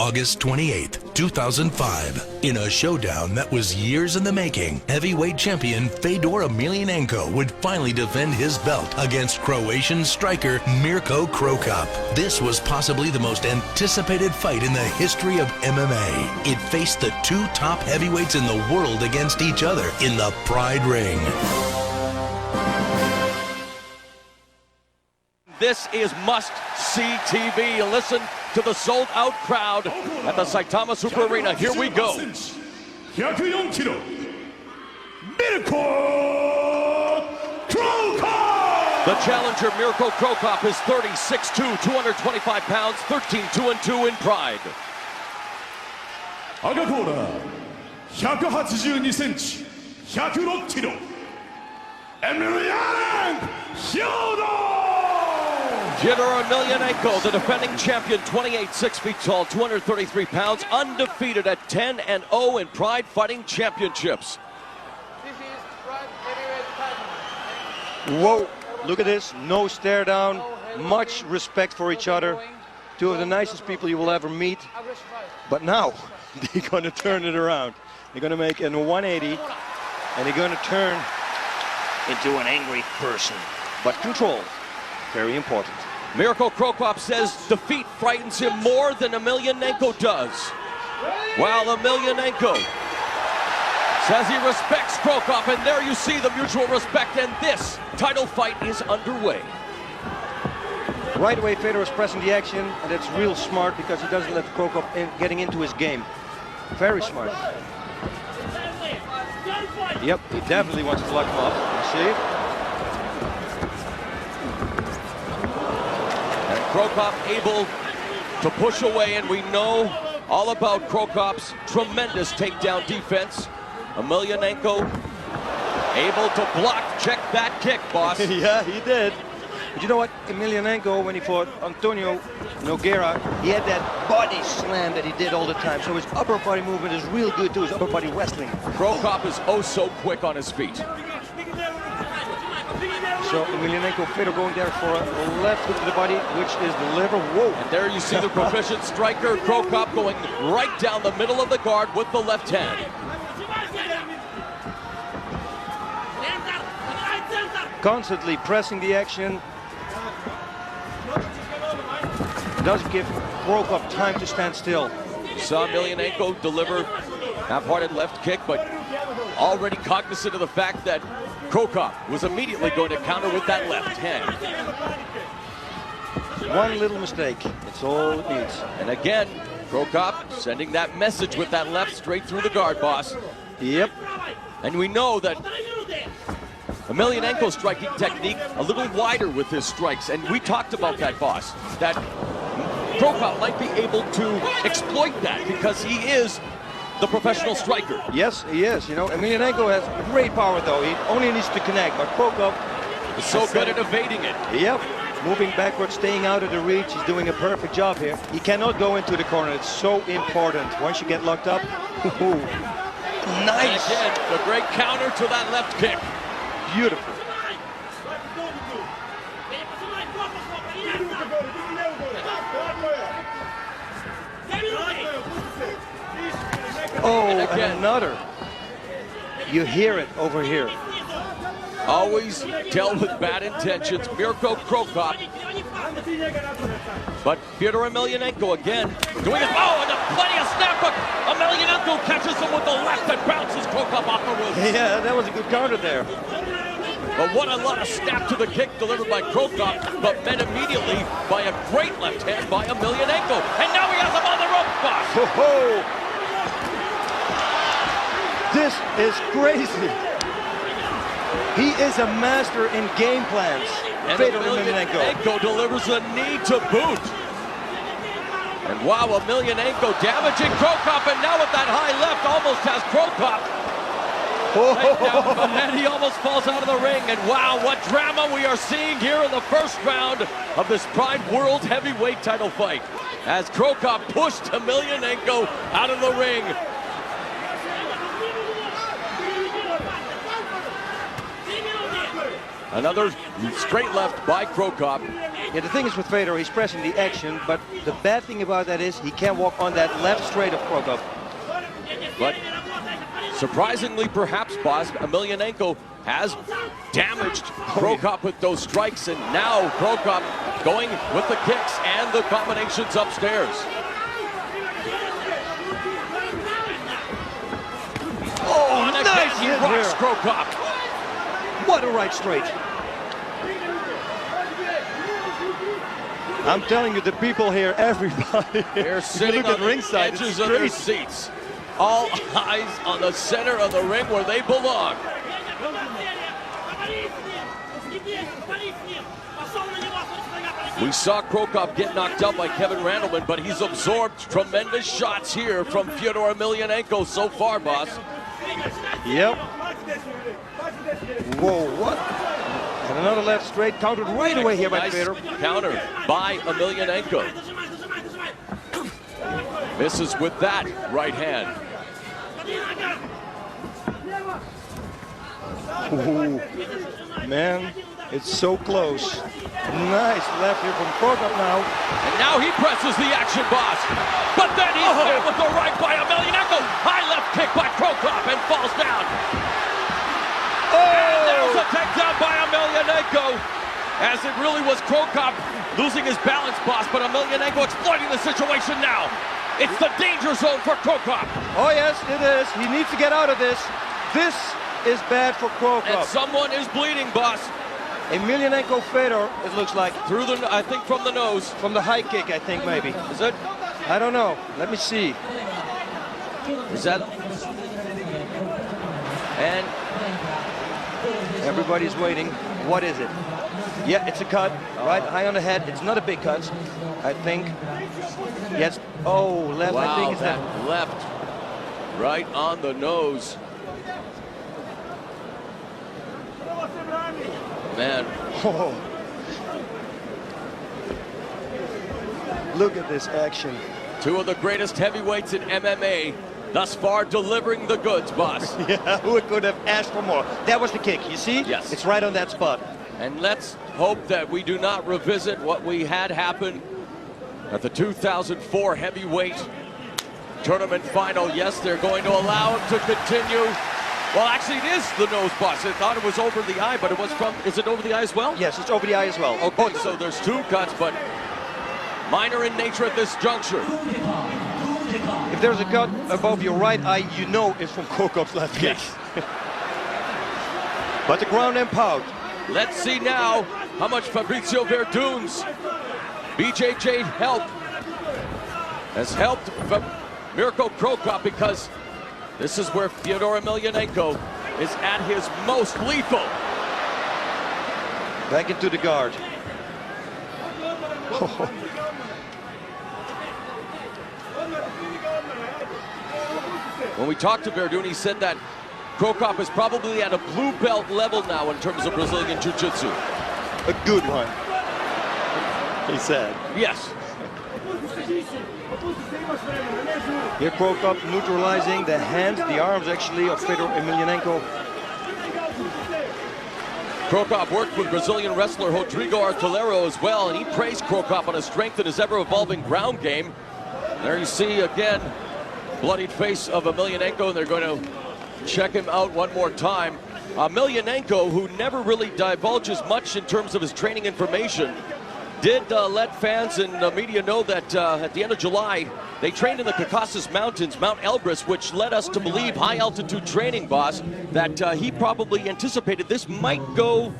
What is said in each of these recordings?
August 28th, 2005. In a showdown that was years in the making, heavyweight champion Fedor Emelianenko would finally defend his belt against Croatian striker Mirko Cro Cop. This was possibly the most anticipated fight in the history of MMA. It faced the two top heavyweights in the world against each other in the Pride Ring. This is must-see TV. Listen to the sold-out crowd at the Saitama Super Arena. Here we go. 104キロ Mirko Cro Cop! The challenger, Mirko Cro Cop, is 36'2", 225 pounds, 13-2-2 in Pride. 赤コーナー182センチ106キロ Fedor Emelianenko, the defending champion, 28'6" tall, 233 pounds, undefeated at 10-0 in Pride Fighting Championships. Whoa, look at this, no stare down, much respect for each other. Two of the nicest people you will ever meet. But now, they're going to turn it around. They're going to make a 180, and they're going to turn into an angry person. But control, very important. Mirko Cro Cop says defeat frightens him more than Emelianenko does. While Emelianenko says he respects Cro Cop, and there you see the mutual respect, and this title fight is underway. Right away, Fedor is pressing the action, and it's real smart because he doesn't let Cro Cop getting into his game. Very smart. Yep, he definitely wants to lock him up. You see? Cro Cop able to push away, and we know all about Cro Cop's tremendous takedown defense. Emelianenko able to block, check that kick, boss. Yeah, he did. But you know what? Emelianenko, when he fought Antonio Nogueira, he had that body slam that he did all the time. So his upper body movement is real good too, his upper body wrestling. Cro Cop is oh so quick on his feet. So Emelianenko, Fedor going there for a left hook to the body, which is the liver. Whoa! And there you see the proficient striker, Cro Cop, going right down the middle of the guard with the left hand. Constantly pressing the action. Does give Cro Cop time to stand still. Saw Emelianenko deliver half-hearted left kick, but already cognizant of the fact that Cro Cop was immediately going to counter with that left hand. One little mistake, it's all it needs. And again, Cro Cop sending that message with that left straight through the guard, boss. Yep. And we know that Emelianenko's striking technique a little wider with his strikes, and we talked about that, boss, that Cro Cop might be able to exploit that because he is the professional striker. Yes, he is. You know, Emelianenko has great power, though. He only needs to connect, but Cro Cop is so good at evading it. Yep. Moving backwards, staying out of the reach. He's doing a perfect job here. He cannot go into the corner. It's so important. Once you get locked up, nice. And again, the great counter to that left kick. Beautiful. Oh, and again, another. You hear it over here. Always dealt with bad intentions, Mirko Cro Cop. But Fedor Emelianenko again doing it. Oh, and plenty of snap hook. Emelianenko catches him with the left and bounces Cro Cop off the roof. Yeah, that was a good counter there. But what a lot of snap to the kick delivered by Cro Cop, but met immediately by a great left hand by Emelianenko. And now he has him on the rope, boss. Ho-ho! This is crazy. He is a master in game plans. And Fedor Emelianenko delivers a knee to boot. And wow, Emelianenko damaging Cro Cop, and now with that high left almost has Cro Cop. And he almost falls out of the ring. And wow, what drama we are seeing here in the first round of this Pride World Heavyweight title fight. As Cro Cop pushed Emelianenko out of the ring. Another straight left by Krokop. Yeah, the thing is with Fedor, he's pressing the action, but the bad thing about that is he can't walk on that left straight of Krokop. But surprisingly, perhaps, boss, Emelianenko has damaged Krokop with those strikes, and now Krokop going with the kicks and the combinations upstairs. Oh, and again, nice he hit rocks here. Krokop. What a right straight. I'm telling you, the people here, everybody, They're if you sitting look on at ringside, the edges it's of their crazy. seats. All eyes on the center of the ring where they belong. We saw Krokop get knocked out by Kevin Randleman, but he's absorbed tremendous shots here from Fyodor Emelianenko so far, boss. Yep. Whoa, what? And another left straight countered right away here by Nice Fedor. counter by Emelianenko. Misses with that right hand. Ooh, man, it's so close. Nice left here from Krokop now. And now he presses the action, boss. But then he's hit with the right by Emelianenko. High left kick by Krokop and falls down. And there's a takedown by Emelianenko. As it really was Krokop losing his balance, boss, but Emelianenko exploiting the situation now. It's the danger zone for Krokop. Oh yes, it is. He needs to get out of this. This is bad for And Krokop. someone is bleeding, boss. Emelianenko Fedor, it looks like. Through the, I think from the nose. From the high kick, I think maybe. Is it? I don't know. Let me see. Is that? And Everybody's waiting. What is it? Yeah, it's a cut. Right high on the head. It's not a big cut, I think. Yes. Oh, left. I wow, think it's that that. left right on the nose. Man, Oh. Look at this action. two of the greatest heavyweights in MMA thus far delivering the goods, boss. Yeah, who could have asked for more? That was the kick, you see? Yes. It's right on that spot. And let's hope that we do not revisit what we had happen at the 2004 heavyweight tournament final. Yes, they're going to allow him to continue. Well, actually, it is the nose, boss. I thought it was over the eye, but it was from, is it over the eye as well? Yes, it's over the eye as well. Okay, so there's two cuts, but minor in nature at this juncture. If there's a cut above your right eye, you know it's from Krokop's left kick. Yes. But the ground and pound. Let's see now how much Fabrizio Verdun's BJJ help has helped Mirko Krokop, because this is where Fyodor Emelianenko is at his most lethal. Back into the guard. When we talked to Verdun, he said that Krokop is probably at a blue belt level now in terms of Brazilian Jiu-Jitsu. A good one, he said. Yes. Here Krokop neutralizing the hands, the arms actually of Fedor Emelianenko. Krokop worked with Brazilian wrestler Rodrigo Artilheiro as well, and he praised Krokop on his strength and his ever-evolving ground game. There you see again, bloodied face of Emelianenko, and they're going to check him out one more time. Emelianenko, who never really divulges much in terms of his training information, did let fans and media know that at the end of July, they trained in the Caucasus Mountains, Mount Elbrus, which led us to believe, high-altitude training, boss, that he probably anticipated this might go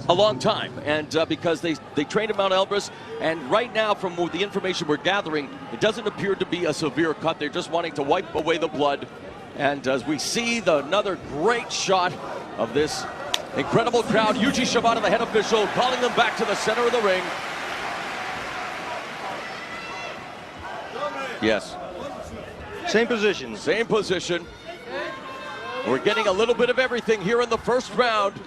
a long time. And because they trained at Mount Elbrus, and right now, from the information we're gathering, it doesn't appear to be a severe cut. They're just wanting to wipe away the blood. And as we see another great shot of this incredible crowd, Yuji Shibata, the head official, calling them back to the center of the ring. Yes. Same position. Same position. We're getting a little bit of everything here in the first round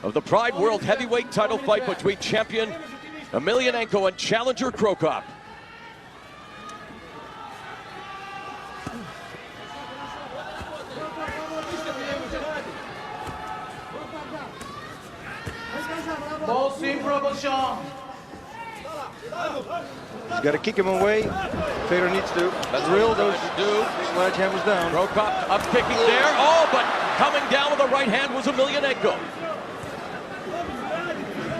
of the Pride World Heavyweight title fight between champion Emelianenko and challenger Krokop. He's got to kick him away. Fedor needs to drill those sledgehammers down. Cro Cop up kicking there. Oh, but coming down with the right hand was Emelianenko.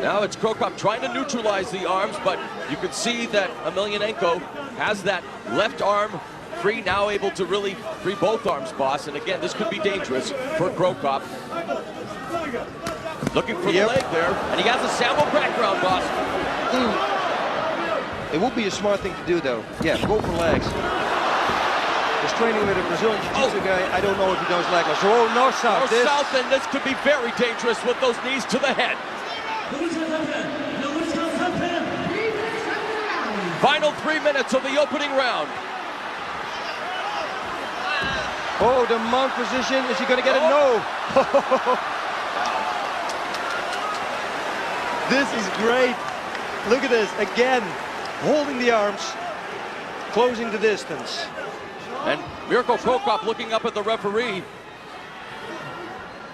Now it's Cro Cop trying to neutralize the arms, but you can see that Emelianenko has that left arm free, now able to really free both arms, boss. And again, this could be dangerous for Cro Cop. Looking for the leg there, and he has a sambo background, boss. It would be a smart thing to do, though. Yeah, go for legs. He's training with a Brazilian Jiu-Jitsu guy. I don't know if he knows leg locks. Oh, north-south. North-south, and this could be very dangerous with those knees to the head. Final 3 minutes of the opening round. Oh, the mount position. Is he going to get it? No. This is great. Look at this. Again, holding the arms, closing the distance. And Mirko Cro Cop looking up at the referee.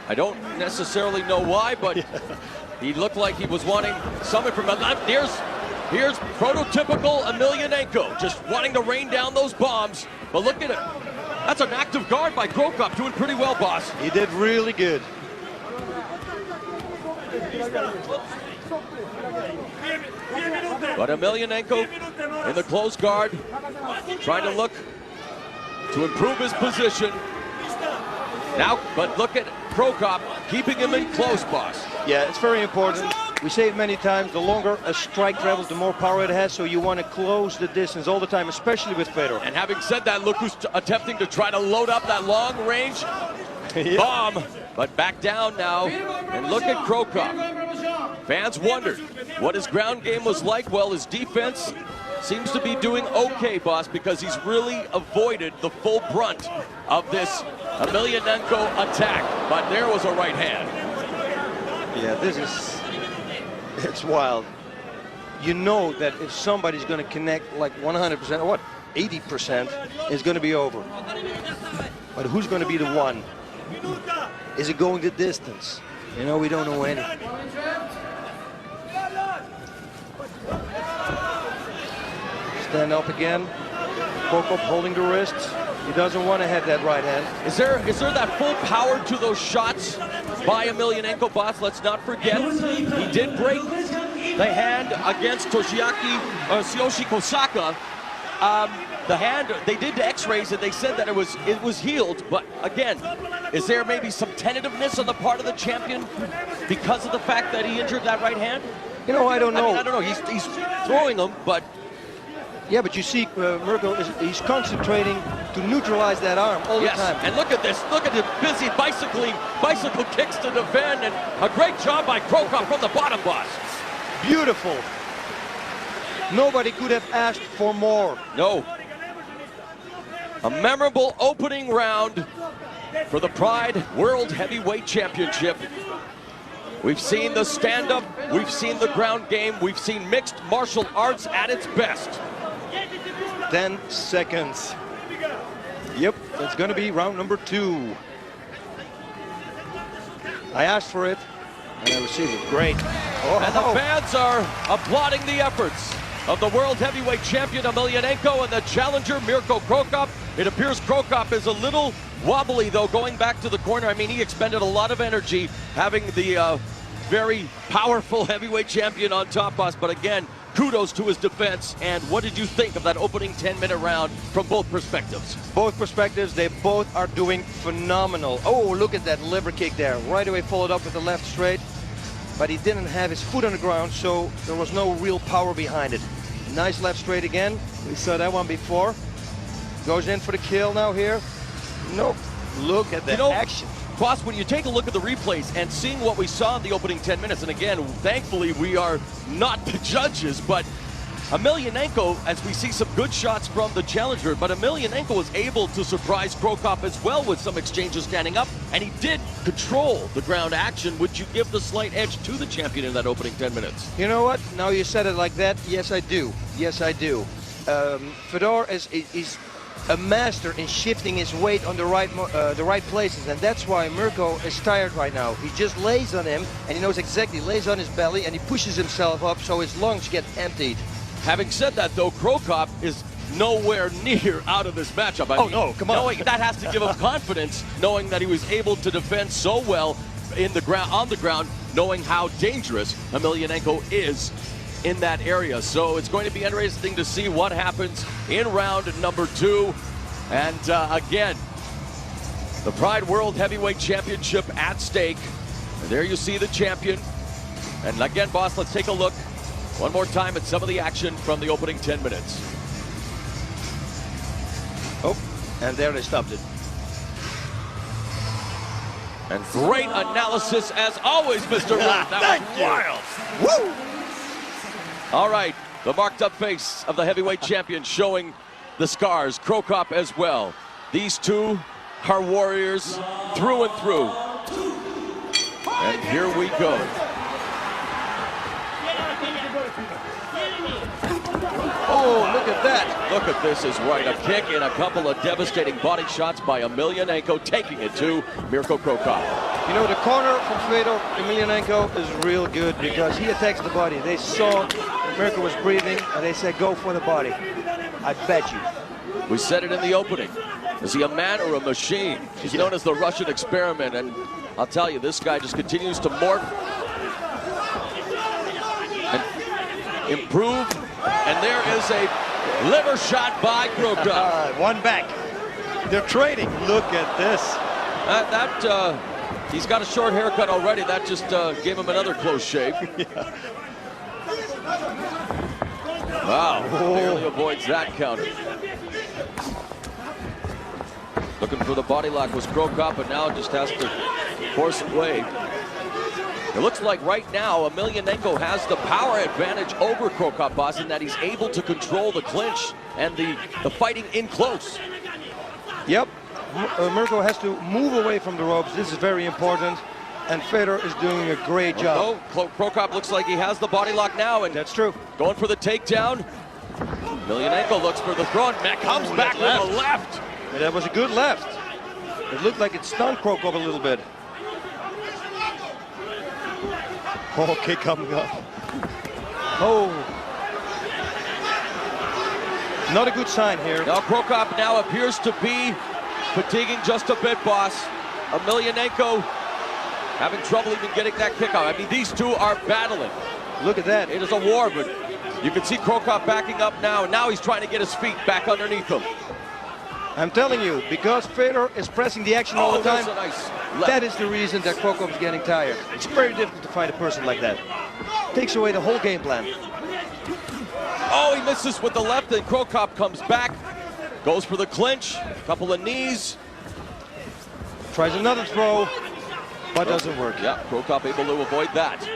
I don't necessarily know why, but he looked like he was wanting something from him. Here's prototypical Emelianenko, just wanting to rain down those bombs. But look at it. That's an active guard by Cro Cop, doing pretty well, boss. He did really good. But Emelianenko in the close guard, trying to look to improve his position. Now, but look at Cro Cop keeping him in close, boss. Yeah, it's very important. We say it many times, the longer a strike travels, the more power it has, so you want to close the distance all the time, especially with Fedor. And having said that, look who's attempting to try to load up that long-range bomb. But back down now, and look at Cro Cop. Fans wondered what his ground game was like. Well, his defense seems to be doing okay, boss, because he's really avoided the full brunt of this Emelianenko attack. But there was a right hand. Yeah, this is... It's wild. You know that if somebody's going to connect like 100%, or what, 80%, it's going to be over. But who's going to be the one? Is it going the distance? You know, we don't know any. Stand up again. Cro Cop holding the wrists. He doesn't want to have that right hand. Is there that full power to those shots by Emelianenko, boss? Let's not forget, he did break the hand against Tsuyoshi Kosaka. The hand, they did the x-rays and they said that it was healed, but again, is there maybe some tentativeness on the part of the champion because of the fact that he injured that right hand? You know, I don't know. I don't know. He's throwing them, but... Yeah, but you see, Mirko, he's concentrating to neutralize that arm all the time. And look at this. Look at him busy bicycle kicks to defend, and a great job by Cro Cop from the bottom, boss. Beautiful. Nobody could have asked for more. No. A memorable opening round for the Pride World Heavyweight Championship. We've seen the stand-up, we've seen the ground game, we've seen mixed martial arts at its best. 10 seconds. Yep, it's going to be round number 2. I asked for it, and I received it. Great. Oh. And the fans are applauding the efforts of the World Heavyweight Champion Emelianenko and the challenger Mirko Cro Cop. It appears Cro Cop is a little wobbly, though, going back to the corner. I mean, he expended a lot of energy having the very powerful heavyweight champion on top, boss. But again, kudos to his defense. And what did you think of that opening 10-minute round from both perspectives? Both perspectives, they both are doing phenomenal. Oh, look at that liver kick there. Right away followed up with the left straight. But he didn't have his foot on the ground, so there was no real power behind it. Nice left straight again. We saw that one before. Goes in for the kill now here. Nope. Look at that action. Boss, when you take a look at the replays and seeing what we saw in the opening 10 minutes, and again, thankfully we are not the judges, but Emelianenko, as we see some good shots from the challenger, but Emelianenko was able to surprise Cro Cop as well with some exchanges standing up, and he did control the ground action. Would you give the slight edge to the champion in that opening 10 minutes? You know what? Now you said it like that. Yes, I do. Yes, I do. Fedor is a master in shifting his weight on the right places, and that's why Mirko is tired right now. He just lays on him, and he knows exactly, lays on his belly, and he pushes himself up so his lungs get emptied. Having said that, though, Cro Cop is nowhere near out of this matchup. I mean, no, come on. Knowing that has to give him confidence, knowing that he was able to defend so well on the ground, knowing how dangerous Emelianenko is in that area. So it's going to be interesting to see what happens in round number 2. And again, the Pride World Heavyweight Championship at stake. And there you see the champion. And again, boss, let's take a look one more time at some of the action from the opening 10 minutes. Oh, and there they stopped it. And great analysis as always, Mr. Root. That was wild. Woo! All right, the marked up face of the heavyweight champion showing the scars, Cro Cop as well. These two are warriors through and through. And here we go. Oh, look at that. Look at this is right. A kick and a couple of devastating body shots by Emelianenko, taking it to Mirko Cro Cop. You know, the corner from Fedor Emelianenko is real good because he attacks the body. They saw Mirko was breathing, and they said, go for the body. I bet you. We said it in the opening. Is he a man or a machine? He's known as the Russian experiment, and I'll tell you, this guy just continues to morph and improve. And there is a liver shot by Cro Cop. One back. They're trading. Look at this. He's got a short haircut already. That just gave him another close shave. Yeah. Wow, barely avoids that counter. Looking for the body lock was Cro Cop, but now just has to force it away. It looks like right now Emelianenko has the power advantage over Cro Cop, boss, in that he's able to control the clinch and the fighting in close. Yep. Mirko has to move away from the ropes. This is very important. And Fedor is doing a great job. Oh, Cro Cop looks like he has the body lock now, and that's true. Going for the takedown. Emelianenko looks for the throw, and Mac comes back with a left. Yeah, that was a good left. It looked like it stunned Cro Cop a little bit. Oh, kick coming up. Oh. Not a good sign here. Now Cro Cop now appears to be fatiguing just a bit, boss. Emelianenko having trouble even getting that kick out. I mean, these two are battling. Look at that. It is a war, but you can see Cro Cop backing up now, and now he's trying to get his feet back underneath him. I'm telling you, because Fedor is pressing the action all the time, nice that is the reason that Cro Cop is getting tired. It's very difficult to find a person like that. Takes away the whole game plan. Oh, he misses with the left, and Cro Cop comes back, goes for the clinch, couple of knees. Tries another throw, but doesn't work. Yeah, Cro Cop able to avoid that.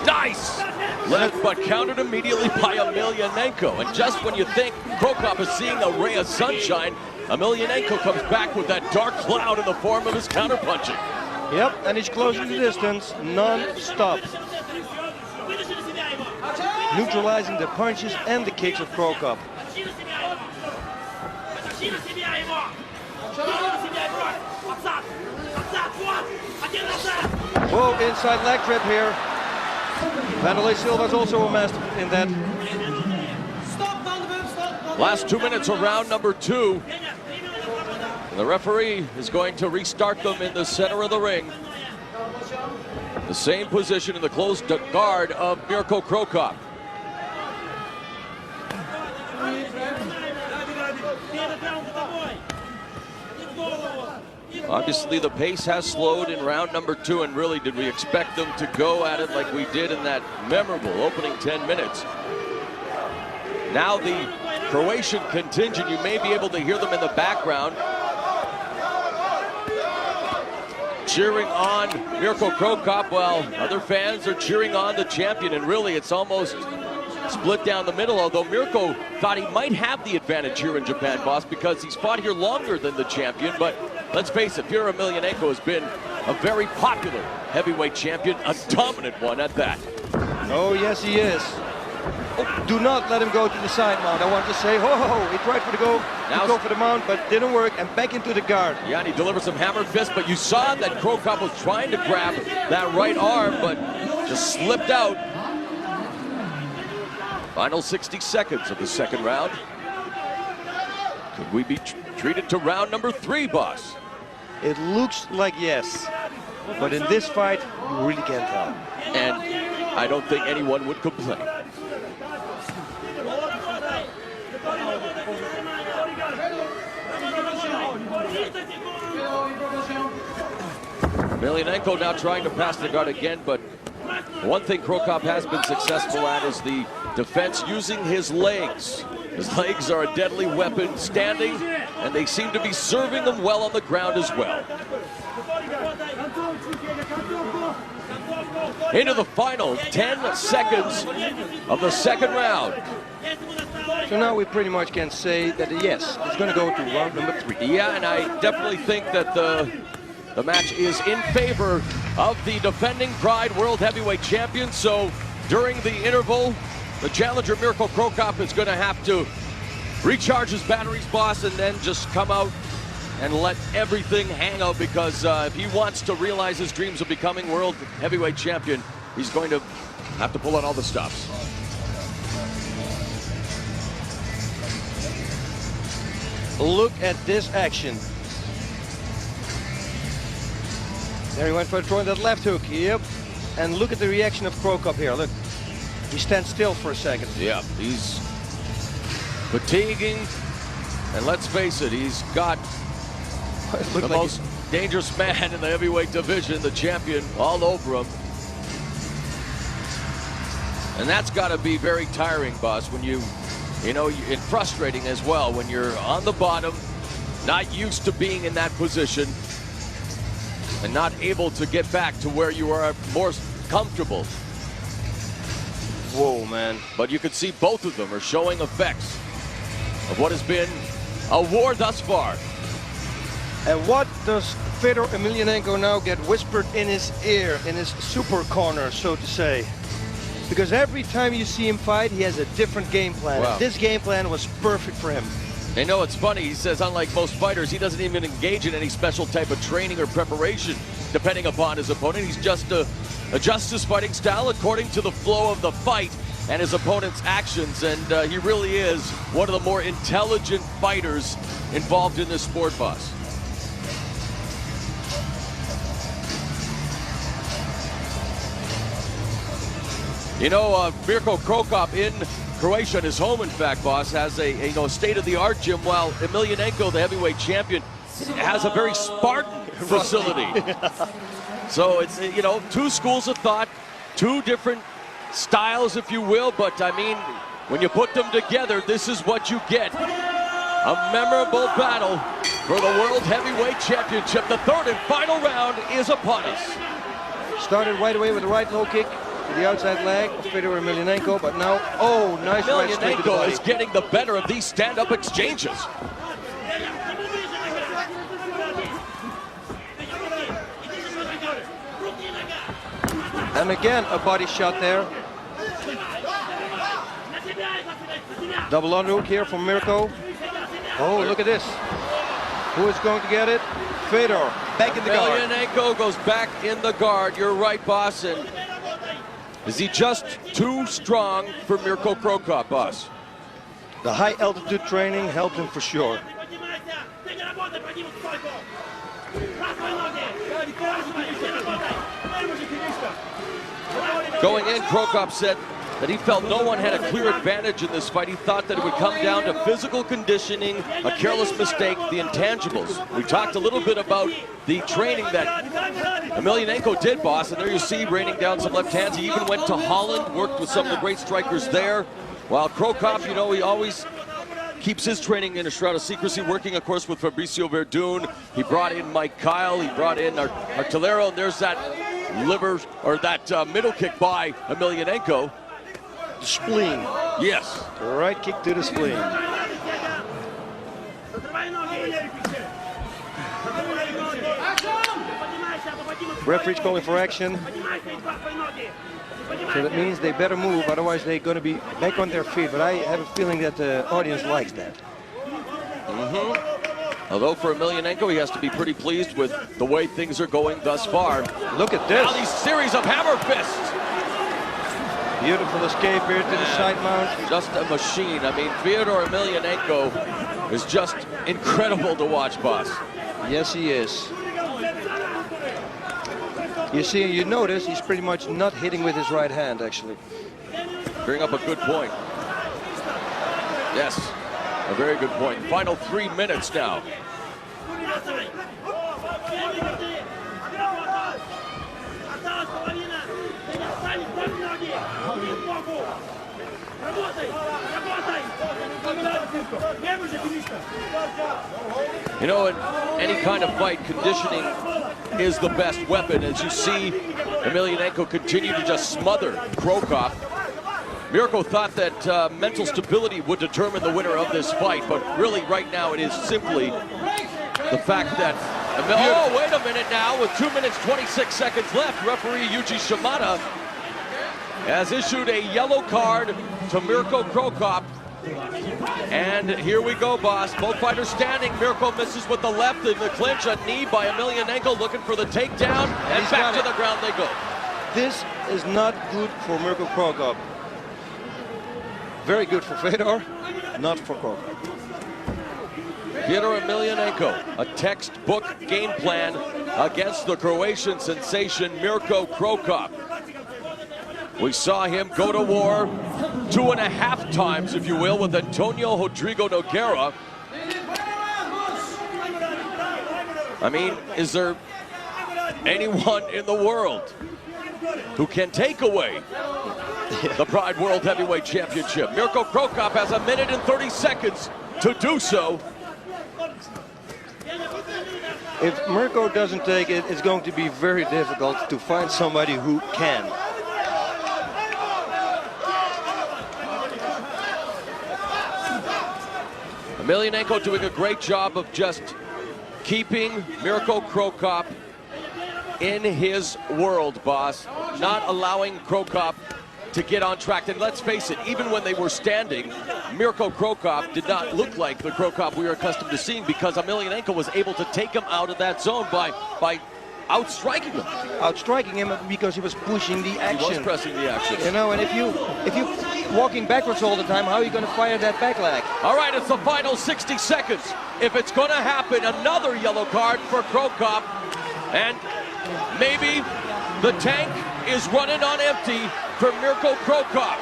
Nice! Left, but countered immediately by Emelianenko. And just when you think Cro Cop is seeing a ray of sunshine, Emelianenko comes back with that dark cloud in the form of his counterpunching. Yep, and he's closing the distance non-stop. Neutralizing the punches and the kicks of Cro Cop. Whoa, inside leg trip here. Vanderlei Silva's also a master in that. Last 2 minutes of round number 2. And the referee is going to restart them in the center of the ring. The same position in the close guard of Mirko Cro Cop. Obviously, the pace has slowed in round number 2, and really, did we expect them to go at it like we did in that memorable opening 10 minutes? Now the Croatian contingent, you may be able to hear them in the background, cheering on Mirko Cro Cop while other fans are cheering on the champion, and really, it's almost split down the middle, although Mirko thought he might have the advantage here in Japan, boss, because he's fought here longer than the champion. But let's face it, Pyotr Emelianenko has been a very popular heavyweight champion, a dominant one at that. Oh, yes, he is. Oh, do not let him go to the side mount. I want to say, he tried to go for the mount, but didn't work, and back into the guard. Yeah, and he delivered some hammer fist, but you saw that Cro Cop was trying to grab that right arm, but just slipped out. Final 60 seconds of the second round. Could we be treated to round number 3, boss? It looks like yes, but in this fight, you really can't tell. And I don't think anyone would complain. Emelianenko now trying to pass the guard again, but one thing Cro Cop has been successful at is the defense using his legs. His legs are a deadly weapon standing, and they seem to be serving them well on the ground as well. Into the final 10 seconds of the second round. So now we pretty much can say that yes, it's going to go to round number 3. Yeah, and I definitely think that the match is in favor of the defending Pride World Heavyweight Champion. So during the interval, the challenger Mirko Cro Cop is going to have to recharge his batteries, boss, and then just come out and let everything hang out, because if he wants to realize his dreams of becoming World Heavyweight Champion, he's going to have to pull out all the stops. Look at this action. There he went for throwing that left hook. Yep. And look at the reaction of Cro Cop here. Look. He stands still for a second. Yeah, he's fatiguing. And let's face it, he's got the most dangerous man in the heavyweight division, the champion, all over him. And that's got to be very tiring, boss, when and frustrating as well, when you're on the bottom, not used to being in that position, and not able to get back to where you are more comfortable. Whoa, man. But you can see both of them are showing effects of what has been a war thus far. And what does Pyotr Emelianenko now get whispered in his ear, in his super corner, so to say? Because every time you see him fight, he has a different game plan. Wow. And this game plan was perfect for him. I know, it's funny, he says unlike most fighters, he doesn't even engage in any special type of training or preparation depending upon his opponent. He's just adjusts his fighting style according to the flow of the fight and his opponent's actions, and he really is one of the more intelligent fighters involved in this sport, boss. You know, Mirko Cro Cop in Croatia, his home, in fact, boss, has a state-of-the-art gym, while Emelianenko, the heavyweight champion, has a very Spartan facility. So it's, two schools of thought, two different styles, if you will, but I mean, when you put them together, this is what you get. A memorable battle for the World Heavyweight Championship. The third and final round is upon us. Started right away with the right low kick to the outside leg of Pyotr Emelianenko, but now, nice right straight to the body. Emelianenko is getting the better of these stand-up exchanges. And again, a body shot there. Double underhook here from Mirko. Oh, look at this. Who is going to get it? Fedor, back in the guard. Emelianenko goes back in the guard. You're right, boss. And is he just too strong for Mirko Cro Cop, boss? The high altitude training helped him for sure. Going in, Cro Cop said that he felt no one had a clear advantage in this fight. He thought that it would come down to physical conditioning, a careless mistake, the intangibles. We talked a little bit about the training that Emelianenko did, boss, and there you see raining down some left hands. He even went to Holland, worked with some of the great strikers there, while Cro Cop, he always keeps his training in a shroud of secrecy, working, of course, with Fabricio Verdun. He brought in Mike Kyle, he brought in Artillero, and there's that middle kick by Emelianenko. the spleen. Yes. Right kick to the spleen. Referee's calling for action. So that means they better move, otherwise they're going to be back on their feet. But I have a feeling that the audience likes that. Although for Emelianenko, he has to be pretty pleased with the way things are going thus far. Look at this. Now these series of hammer fists. Beautiful escape here to the side mount. Just a machine. I mean, Fyodor Emelianenko is just incredible to watch, boss. Yes, he is. You see, you notice he's pretty much not hitting with his right hand, actually. Bring up a good point. Yes, a very good point. Final 3 minutes now. You know, in any kind of fight, conditioning is the best weapon. As you see, Emelianenko continue to just smother Krokop. Mirko thought that mental stability would determine the winner of this fight, but really right now it is simply the fact that... Oh, wait a minute now. With 2 minutes, 26 seconds left, referee Yuji Shimada has issued a yellow card to Mirko Krokop. And here we go, boss. Both fighters standing. Mirko misses with the left in the clinch. A knee by Emelianenko looking for the takedown. And back to the ground they go. This is not good for Mirko Krokop. Very good for Fedor, not for Krokop. Fyodor Emelianenko, a textbook game plan against the Croatian sensation Mirko Krokop. We saw him go to war 2.5 times, if you will, with Antonio Rodrigo Nogueira. I mean, is there anyone in the world who can take away the Pride World Heavyweight Championship? Mirko Krokop has 1 minute and 30 seconds to do so. If Mirko doesn't take it, it's going to be very difficult to find somebody who can. Emelianenko doing a great job of just keeping Mirko Krokop in his world, boss. Not allowing Krokop to get on track. And let's face it, even when they were standing, Mirko Krokop did not look like the Krokop we are accustomed to seeing, because Emelianenko was able to take him out of that zone by outstriking him. Outstriking him because he was pushing the action. He was pressing the action. You know, and if you walking backwards all the time, how are you going to fire that back leg? All right, it's the final 60 seconds. If it's going to happen, another yellow card for Krokop. And maybe the tank is running on empty for Mirko Krokop.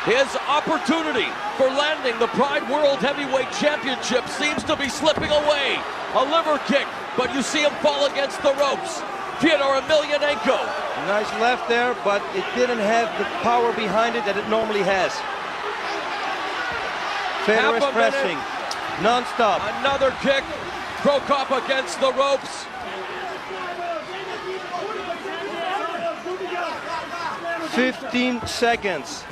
His opportunity for landing the Pride World Heavyweight Championship seems to be slipping away. A liver kick, but you see him fall against the ropes. Fyodor Emelianenko. Nice left there, but it didn't have the power behind it that it normally has. Fedor is pressing, non-stop. Another kick. Krokop against the ropes. "15 seconds.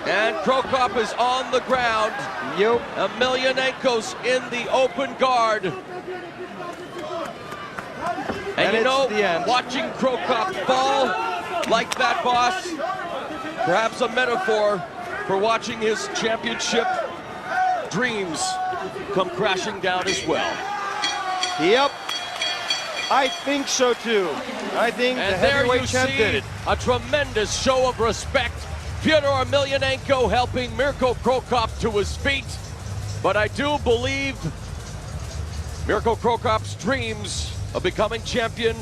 And Krokop is on the ground. Yep. Emelianenko's in the open guard. And you know, watching Krokop fall like that, boss, perhaps a metaphor for watching his championship dreams come crashing down as well. Yep. I think so too. I think the heavyweight champ did it. A tremendous show of respect. Fyodor Emelianenko helping Mirko Krokop to his feet. But I do believe Mirko Krokop's dreams of becoming champion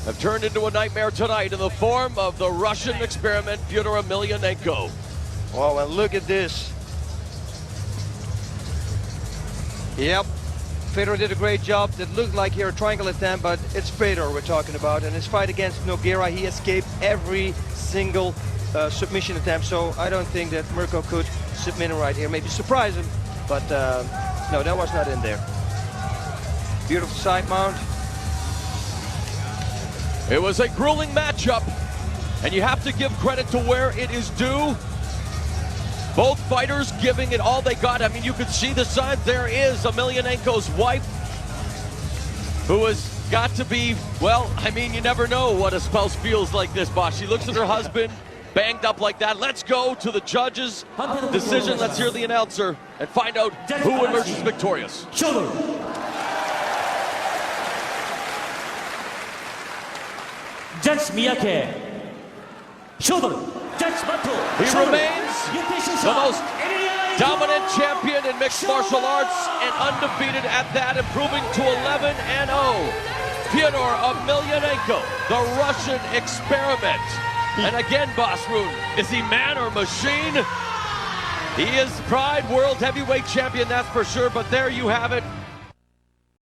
have turned into a nightmare tonight in the form of the Russian experiment, Fyodor Emelianenko. Well, and look at this. Yep. Fedor did a great job. It looked like here a triangle attempt, but it's Fedor we're talking about. And his fight against Nogueira, he escaped every single submission attempt. So I don't think that Mirko could submit him right here. Maybe surprise him, but no, that was not in there. Beautiful side mount. It was a grueling matchup. And you have to give credit to where it is due. Both fighters giving it all they got. I mean, you could see the signs. There is Emelianenko's wife, who has got to be, well, I mean, you never know what a spouse feels like this, boss. She looks at her husband, banged up like that. Let's go to the judges' decision. Let's hear the announcer and find out who emerges victorious. Judge Miyake. Judge Mato. He remains the most dominant champion in mixed martial arts and undefeated at that, improving to 11-0. Fyodor Emelianenko, the Russian experiment. And again, Boss Rune, is he man or machine? He is Pride World Heavyweight Champion, that's for sure, but there you have it.